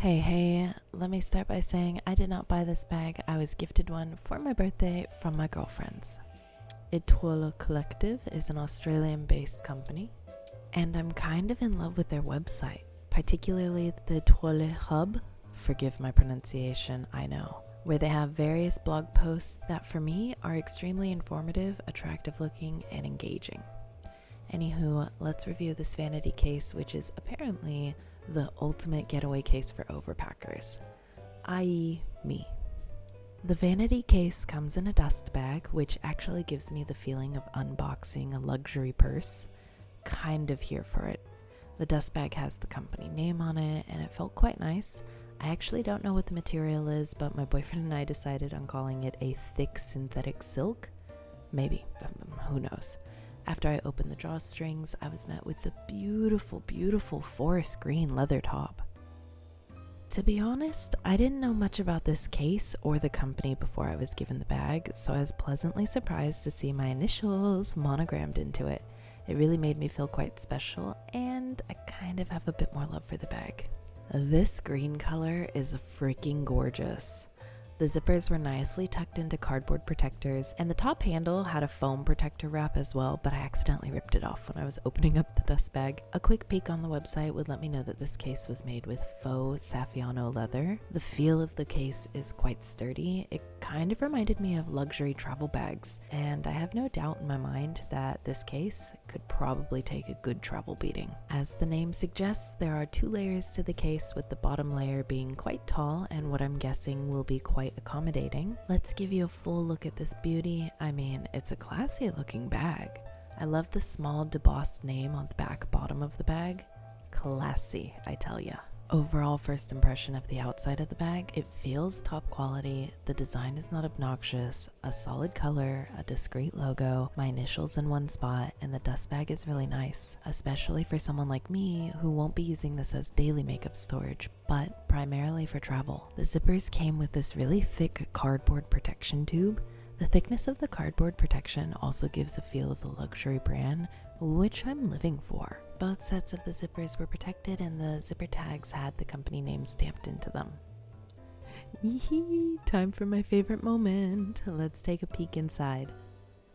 Hey, let me start by saying I did not buy this bag. I was gifted one for my birthday from my girlfriends. Étoile Collective is an Australian-based company, and I'm kind of in love with their website, particularly the Étoile Hub, forgive my pronunciation, I know, where they have various blog posts that for me are extremely informative, attractive looking, and engaging. Anywho, let's review this vanity case, which is apparently the ultimate getaway case for overpackers, i.e. me. The vanity case comes in a dust bag, which actually gives me the feeling of unboxing a luxury purse. Kind of here for it. The dust bag has the company name on it, and it felt quite nice. I actually don't know what the material is, but my boyfriend and I decided on calling it a thick synthetic silk. Maybe, who knows. After I opened the drawstrings, I was met with the beautiful forest green leather top. To be honest, I didn't know much about this case or the company before I was given the bag, so I was pleasantly surprised to see my initials monogrammed into it. It really made me feel quite special, and I kind of have a bit more love for the bag. This green color is freaking gorgeous. The zippers were nicely tucked into cardboard protectors, and the top handle had a foam protector wrap as well, but I accidentally ripped it off when I was opening up the dust bag. A quick peek on the website would let me know that this case was made with faux Saffiano leather. The feel of the case is quite sturdy. It kind of reminded me of luxury travel bags, and I have no doubt in my mind that this case could probably take a good travel beating. As the name suggests, there are 2 layers to the case, with the bottom layer being quite tall and what I'm guessing will be quite accommodating. Let's give you a full look at this beauty. I mean, it's a classy looking bag. I love the small debossed name on the back bottom of the bag. Classy, I tell ya. Overall first impression of the outside of the bag, it feels top quality, the design is not obnoxious, a solid color, a discreet logo, my initials in one spot, and the dust bag is really nice, especially for someone like me who won't be using this as daily makeup storage, but primarily for travel. The zippers came with this really thick cardboard protection tube. The thickness of the cardboard protection also gives a feel of the luxury brand, which I'm living for. Both sets of the zippers were protected, and the zipper tags had the company name stamped into them. Yee, time for my favorite moment. Let's take a peek inside.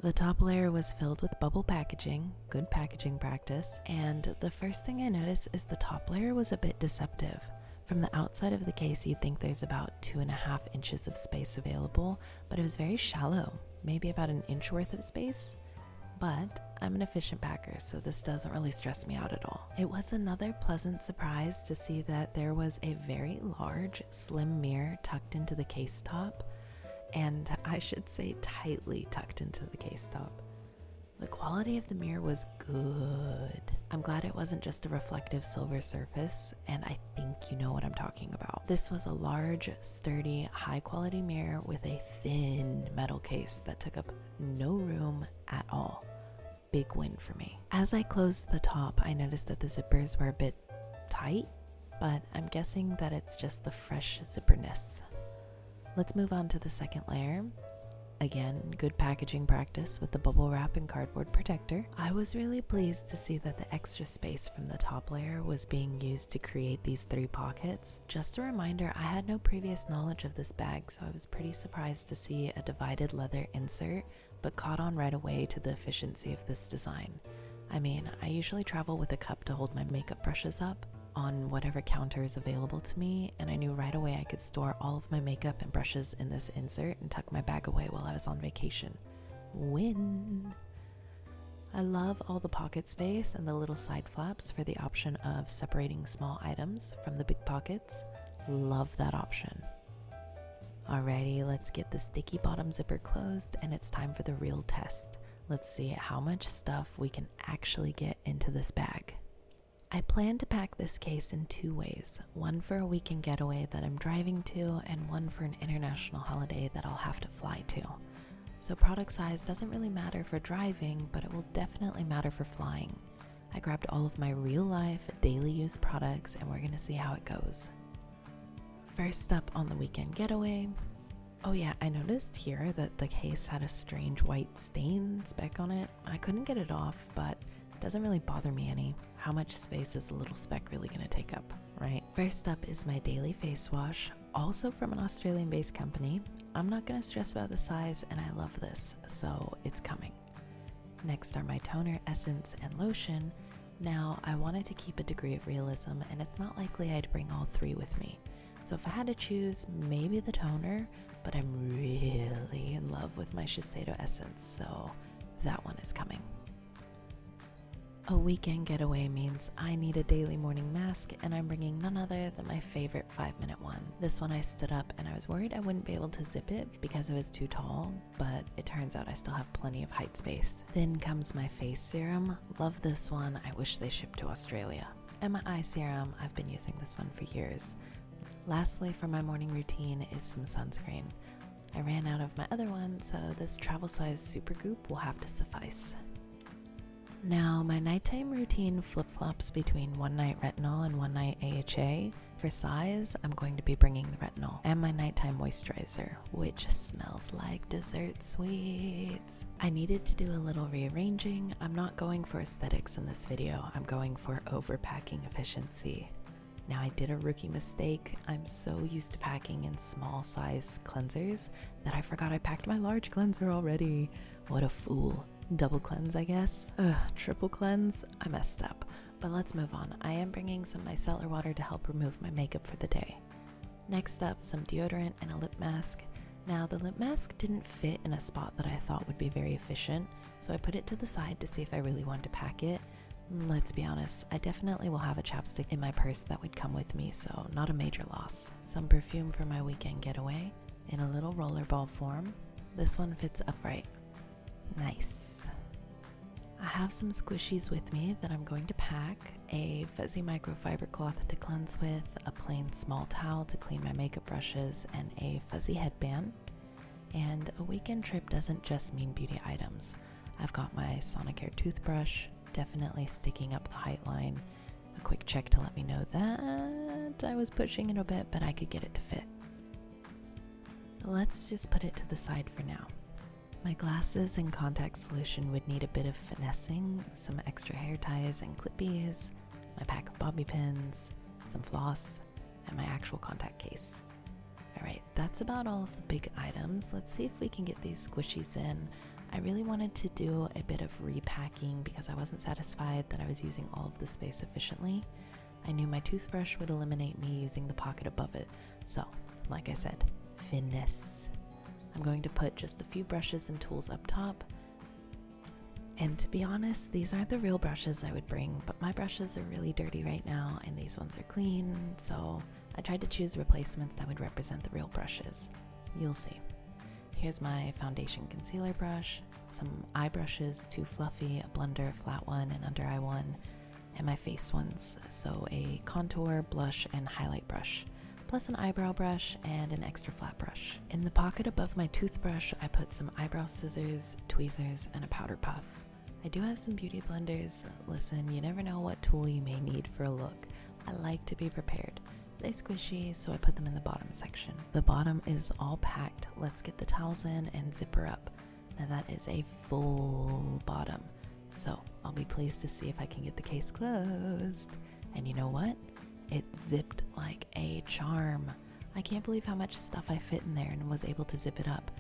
The top layer was filled with bubble packaging, good packaging practice, and the first thing I noticed is the top layer was a bit deceptive. From the outside of the case, you'd think there's about 2.5 inches of space available, but it was very shallow, maybe about an inch worth of space. But I'm an efficient packer, so this doesn't really stress me out at all. It was another pleasant surprise to see that there was a very large, slim mirror tucked into the case top, and I should say tightly tucked into the case top. The quality of the mirror was good. I'm glad it wasn't just a reflective silver surface, and I think you know what I'm talking about. This was a large, sturdy, high-quality mirror with a thin metal case that took up no room at all. Big win for me. As I closed the top, I noticed that the zippers were a bit tight, but I'm guessing that it's just the fresh zipperness. Let's move on to the second layer. Again, good packaging practice with the bubble wrap and cardboard protector. I was really pleased to see that the extra space from the top layer was being used to create these 3 pockets. Just a reminder, I had no previous knowledge of this bag, so I was pretty surprised to see a divided leather insert, but caught on right away to the efficiency of this design. I mean, I usually travel with a cup to hold my makeup brushes up on whatever counter is available to me, and I knew right away I could store all of my makeup and brushes in this insert and tuck my bag away while I was on vacation. Win! I love all the pocket space and the little side flaps for the option of separating small items from the big pockets. Love that option. Alrighty, let's get the sticky bottom zipper closed, and it's time for the real test. Let's see how much stuff we can actually get into this bag. I plan to pack this case in 2 ways, one for a weekend getaway that I'm driving to, and one for an international holiday that I'll have to fly to. So product size doesn't really matter for driving, but it will definitely matter for flying. I grabbed all of my real life, daily use products, and we're gonna see how it goes. First up on the weekend getaway. Oh yeah, I noticed here that the case had a strange white stain speck on it. I couldn't get it off, but it doesn't really bother me any. How much space is a little speck really gonna take up? right? First up is my daily face wash, also from an Australian-based company. I'm not gonna stress about the size, and I love this, so it's coming. Next are my toner, essence, and lotion. Now, I wanted to keep a degree of realism, and it's not likely I'd bring all three with me. So if I had to choose, maybe the toner, but I'm really in love with my Shiseido essence, so that one is coming. A weekend getaway means I need a daily morning mask, and I'm bringing none other than my favorite 5-minute one. This one I stood up and I was worried I wouldn't be able to zip it because it was too tall, but it turns out I still have plenty of height space. Then comes my face serum. Love this one. I wish they shipped to Australia. And my eye serum. I've been using this one for years. Lastly, for my morning routine is some sunscreen. I ran out of my other one, so this travel size super goop will have to suffice. Now, my nighttime routine flip-flops between one night retinol and one night AHA. For size, I'm going to be bringing the retinol and my nighttime moisturizer, which smells like dessert sweets. I needed to do a little rearranging. I'm not going for aesthetics in this video. I'm going for overpacking efficiency. Now, I did a rookie mistake. I'm so used to packing in small size cleansers that I forgot I packed my large cleanser already. What a fool. Double cleanse, I guess. Triple cleanse? I messed up. But let's move on. I am bringing some micellar water to help remove my makeup for the day. Next up, some deodorant and a lip mask. Now, the lip mask didn't fit in a spot that I thought would be very efficient, so I put it to the side to see if I really wanted to pack it. Let's be honest, I definitely will have a chapstick in my purse that would come with me, so not a major loss. Some perfume for my weekend getaway in a little rollerball form. This one fits upright. Nice. I have some squishies with me that I'm going to pack, a fuzzy microfiber cloth to cleanse with, a plain small towel to clean my makeup brushes, and a fuzzy headband. And a weekend trip doesn't just mean beauty items. I've got my Sonicare toothbrush, definitely sticking up the height line, a quick check to let me know that I was pushing it a bit, but I could get it to fit. Let's just put it to the side for now. My glasses and contact solution would need a bit of finessing, some extra hair ties and clippies, my pack of bobby pins, some floss, and my actual contact case. Alright, that's about all of the big items. Let's see if we can get these squishies in. I really wanted to do a bit of repacking because I wasn't satisfied that I was using all of the space efficiently. I knew my toothbrush would eliminate me using the pocket above it, so, like I said, finesse. I'm going to put just a few brushes and tools up top. And to be honest, these aren't the real brushes I would bring, but my brushes are really dirty right now and these ones are clean, so I tried to choose replacements that would represent the real brushes. You'll see. Here's my foundation concealer brush, some eye brushes, two fluffy, a blender, flat one, and under eye one, and my face ones, so a contour, blush, and highlight brush, plus an eyebrow brush and an extra flat brush. In the pocket above my toothbrush, I put some eyebrow scissors, tweezers, and a powder puff. I do have some beauty blenders. Listen, you never know what tool you may need for a look. I like to be prepared. They're squishy, so I put them in the bottom section. The bottom is all packed. Let's get the towels in and zip her up. Now that is a full bottom, so I'll be pleased to see if I can get the case closed. And you know what? It zipped like a charm. I can't believe how much stuff I fit in there and was able to zip it up.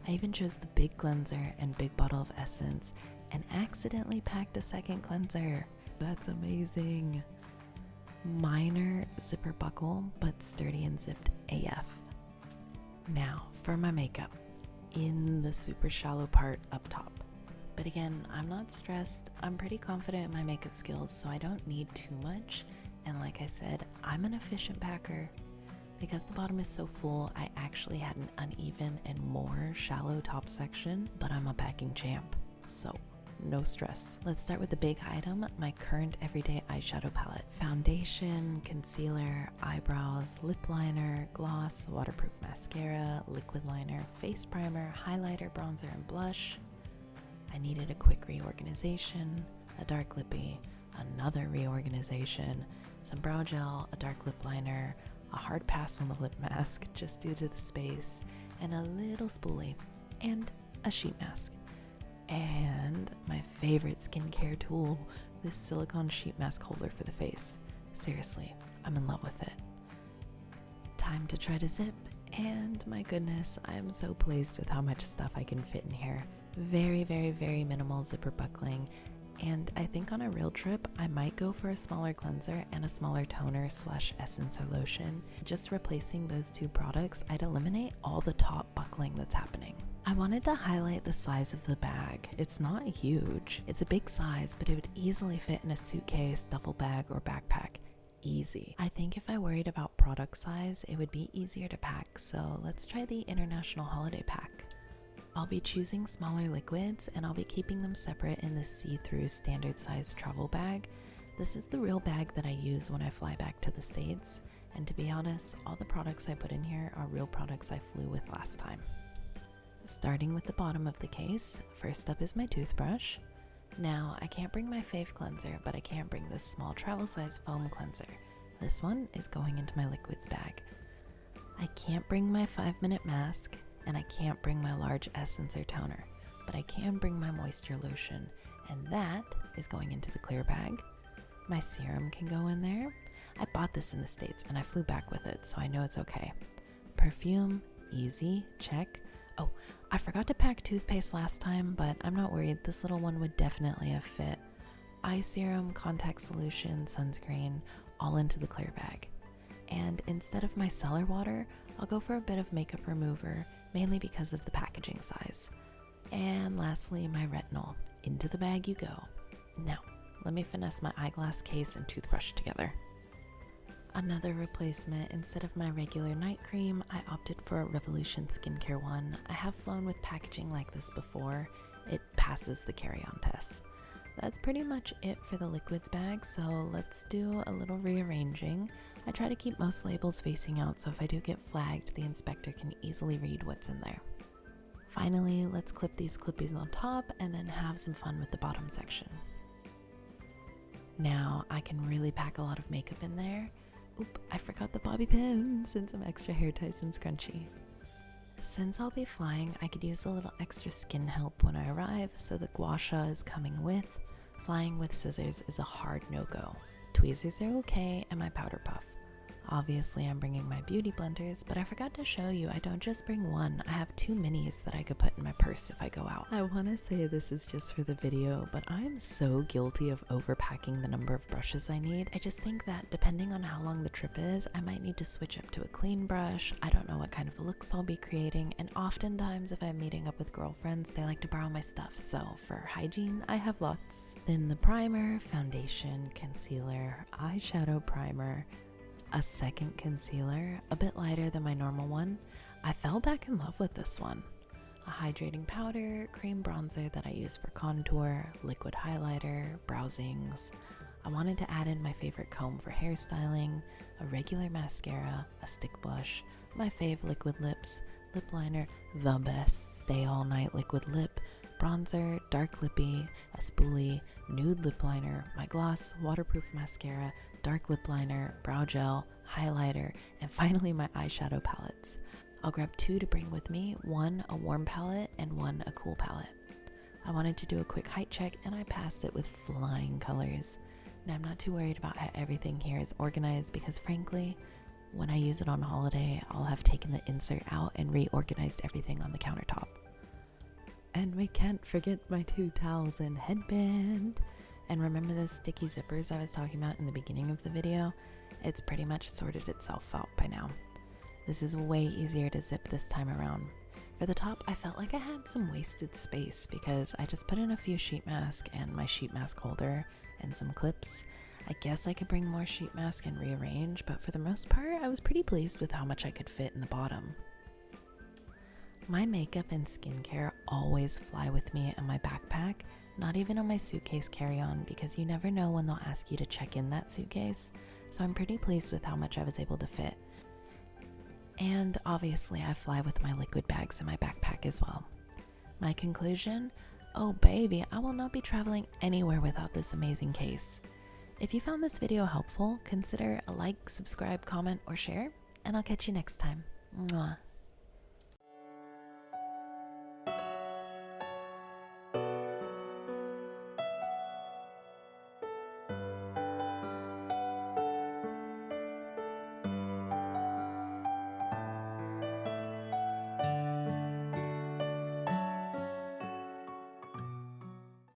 I even chose the big cleanser and big bottle of essence and accidentally packed a second cleanser. That's amazing. Minor zipper buckle, but sturdy and zipped AF. Now for my makeup, in the super shallow part up top. But again, I'm not stressed. I'm pretty confident in my makeup skills, so I don't need too much. And like I said, I'm an efficient packer. Because the bottom is so full, I actually had an uneven and more shallow top section, but I'm a packing champ, so no stress. Let's start with the big item, my current everyday eyeshadow palette. Foundation, concealer, eyebrows, lip liner, gloss, waterproof mascara, liquid liner, face primer, highlighter, bronzer, and blush. I needed a quick reorganization, a dark lippy, another reorganization, some brow gel, a dark lip liner, a hard pass on the lip mask just due to the space, and a little spoolie, and a sheet mask. And my favorite skincare tool, this silicone sheet mask holder for the face. Seriously, I'm in love with it. Time to try to zip, and my goodness, I am so pleased with how much stuff I can fit in here. Very, very, very minimal zipper buckling, and I think on a real trip, I might go for a smaller cleanser and a smaller toner / essence or lotion. Just replacing those two products, I'd eliminate all the top buckling that's happening. I wanted to highlight the size of the bag. It's not huge. It's a big size, but it would easily fit in a suitcase, duffel bag, or backpack. Easy. I think if I worried about product size, it would be easier to pack, so let's try the International Holiday Pack. I'll be choosing smaller liquids, and I'll be keeping them separate in this see-through standard size travel bag. This is the real bag that I use when I fly back to the States, and to be honest, all the products I put in here are real products I flew with last time. Starting with the bottom of the case, first up is my toothbrush. Now, I can't bring my fave cleanser, but I can bring this small travel size foam cleanser. This one is going into my liquids bag. I can't bring my 5-minute mask, and I can't bring my large essence or toner, but I can bring my moisture lotion, and that is going into the clear bag. My serum can go in there. I bought this in the States and I flew back with it, so I know it's okay. Perfume, easy, check. Oh, I forgot to pack toothpaste last time, but I'm not worried. This little one would definitely have fit. Eye serum, contact solution, sunscreen, all into the clear bag. And instead of my cellar water, I'll go for a bit of makeup remover, mainly because of the packaging size. And lastly, my retinol. Into the bag you go. Now, let me finesse my eyeglass case and toothbrush together. Another replacement, instead of my regular night cream, I opted for a Revolution skincare one. I have flown with packaging like this before. It passes the carry-on test. That's pretty much it for the liquids bag, so let's do a little rearranging. I try to keep most labels facing out, so if I do get flagged, the inspector can easily read what's in there. Finally, let's clip these clippies on top and then have some fun with the bottom section. Now, I can really pack a lot of makeup in there. Oop, I forgot the bobby pins and some extra hair ties and scrunchie. Since I'll be flying, I could use a little extra skin help when I arrive, so the gua sha is coming with. Flying with scissors is a hard no-go. Tweezers are okay, and my powder puff. Obviously, I'm bringing my beauty blenders, but I forgot to show you I don't just bring one. I have 2 minis that I could put in my purse if I go out. I want to say this is just for the video, but I'm so guilty of overpacking the number of brushes I need. I just think that depending on how long the trip is, I might need to switch up to a clean brush. I don't know what kind of looks I'll be creating, and oftentimes if I'm meeting up with girlfriends, they like to borrow my stuff, so for hygiene, I have lots. Then the primer, foundation, concealer, eyeshadow primer, a second concealer, a bit lighter than my normal one. I fell back in love with this one. A hydrating powder, cream bronzer that I use for contour, liquid highlighter, browsings. I wanted to add in my favorite comb for hairstyling, a regular mascara, a stick blush, my fave liquid lips, lip liner, the best stay all night liquid lip, bronzer, dark lippy, a spoolie, nude lip liner, my gloss, waterproof mascara, dark lip liner, brow gel, highlighter, and finally my eyeshadow palettes. I'll grab 2 to bring with me, one a warm palette and one a cool palette. I wanted to do a quick height check and I passed it with flying colors. Now I'm not too worried about how everything here is organized because frankly, when I use it on holiday, I'll have taken the insert out and reorganized everything on the countertop. And we can't forget my 2 towels and headband. And remember those sticky zippers I was talking about in the beginning of the video? It's pretty much sorted itself out by now. This is way easier to zip this time around. For the top, I felt like I had some wasted space because I just put in a few sheet mask and my sheet mask holder and some clips. I guess I could bring more sheet mask and rearrange, but for the most part, I was pretty pleased with how much I could fit in the bottom. My makeup and skincare always fly with me in my backpack, not even on my suitcase carry-on because you never know when they'll ask you to check in that suitcase, so I'm pretty pleased with how much I was able to fit. And obviously I fly with my liquid bags in my backpack as well. My conclusion? Oh baby, I will not be traveling anywhere without this amazing case. If you found this video helpful, consider a like, subscribe, comment, or share, and I'll catch you next time. Mwah.